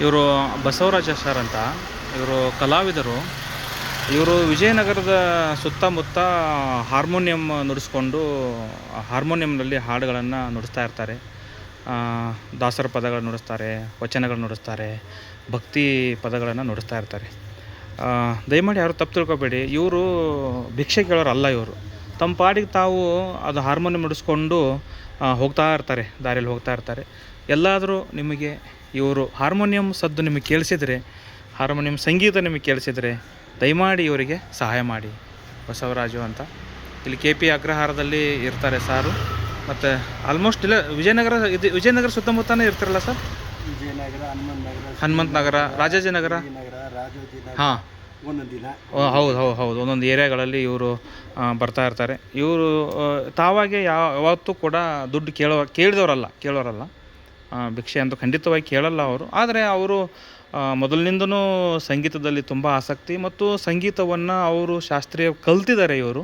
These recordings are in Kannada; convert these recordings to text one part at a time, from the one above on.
ಇವರು ಬಸವರಾಜ ಸರ್ ಅಂತ. ಇವರು ಕಲಾವಿದರು. ಇವರು ವಿಜಯನಗರದ ಸುತ್ತಮುತ್ತ ಹಾರ್ಮೋನಿಯಂ ನುಡಿಸ್ಕೊಂಡು ಹಾರ್ಮೋನಿಯಂನಲ್ಲಿ ಹಾಡುಗಳನ್ನು ನುಡಿಸ್ತಾ ಇರ್ತಾರೆ. ದಾಸರ ಪದಗಳು ನುಡಿಸ್ತಾರೆ, ವಚನಗಳು ನುಡಿಸ್ತಾರೆ, ಭಕ್ತಿ ಪದಗಳನ್ನು ನುಡಿಸ್ತಾ ಇರ್ತಾರೆ. ದಯಮಾಡಿ ಯಾರು ತಪ್ಪು ತಿಳ್ಕೊಬೇಡಿ, ಇವರು ಭಿಕ್ಷೆ ಕೇಳೋರಲ್ಲ. ಇವರು ತಮ್ಮ ಪಾಡಿಗೆ ತಾವು ಅದು ಹಾರ್ಮೋನಿಯಂ ನುಡಿಸ್ಕೊಂಡು ಹೋಗ್ತಾ ಇರ್ತಾರೆ, ದಾರಿಯಲ್ಲಿ ಹೋಗ್ತಾ ಇರ್ತಾರೆ. ಎಲ್ಲಾದರೂ ನಿಮಗೆ ಇವರು ಹಾರ್ಮೋನಿಯಂ ಸದ್ದು ನಿಮಗೆ ಕೇಳಿಸಿದರೆ, ಹಾರ್ಮೋನಿಯಂ ಸಂಗೀತ ನಿಮಗೆ ಕೇಳಿಸಿದರೆ ದಯಮಾಡಿ ಇವರಿಗೆ ಸಹಾಯ ಮಾಡಿ. ಬಸವರಾಜು ಅಂತ ಇಲ್ಲಿ KP ಅಗ್ರಹಾರದಲ್ಲಿ ಇರ್ತಾರೆ ಸಾರು. ಮತ್ತು ಆಲ್ಮೋಸ್ಟ್ ಇಲ್ಲ ವಿಜಯನಗರ ಸುತ್ತಮುತ್ತನೇ ಇರ್ತಾರಲ್ಲ ಸರ್? ವಿಜಯನಗರ, ಹನುಮಂತ ನಗರ, ರಾಜಾಜಿನಗರ. ಹಾಂ, ಹೌದು ಒಂದೊಂದು ಏರಿಯಾಗಳಲ್ಲಿ ಇವರು ಬರ್ತಾ ಇರ್ತಾರೆ. ಇವರು ತಾವಾಗೆ ಯಾವತ್ತೂ ಕೂಡ ದುಡ್ಡು ಕೇಳೋರಲ್ಲ. ಭಿಕ್ಷೆ ಅಂತೂ ಖಂಡಿತವಾಗಿ ಕೇಳಲ್ಲ ಅವರು. ಆದರೆ ಅವರು ಮೊದಲಿನಿಂದನೂ ಸಂಗೀತದಲ್ಲಿ ತುಂಬ ಆಸಕ್ತಿ ಮತ್ತು ಸಂಗೀತವನ್ನು ಅವರು ಶಾಸ್ತ್ರೀಯ ಕಲ್ತಿದ್ದಾರೆ. ಇವರು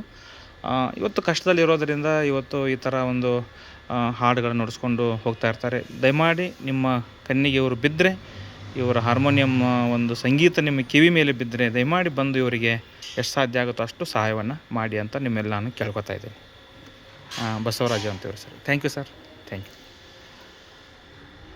ಇವತ್ತು ಕಷ್ಟದಲ್ಲಿರೋದರಿಂದ ಇವತ್ತು ಈ ಥರ ಒಂದು ಹಾಡುಗಳನ್ನು ನುಡಿಸ್ಕೊಂಡು ಹೋಗ್ತಾ ಇರ್ತಾರೆ. ದಯಮಾಡಿ ನಿಮ್ಮ ಕಣ್ಣಿಗೆ ಇವರು ಬಿದ್ದರೆ, ಇವರ ಹಾರ್ಮೋನಿಯಂ ಒಂದು ಸಂಗೀತ ನಿಮ್ಮ ಕಿವಿ ಮೇಲೆ ಬಿದ್ದರೆ ದಯಮಾಡಿ ಬಂದು ಇವರಿಗೆ ಎಷ್ಟು ಸಾಧ್ಯ ಆಗುತ್ತೋ ಅಷ್ಟು ಸಹಾಯವನ್ನು ಮಾಡಿ ಅಂತ ನಿಮ್ಮೆಲ್ಲ ನಾನು ಕೇಳ್ಕೊತಾ ಇದ್ದೀನಿ. ಬಸವರಾಜು ಅಂತ ಇವರು sir. Thank you sir, thank you.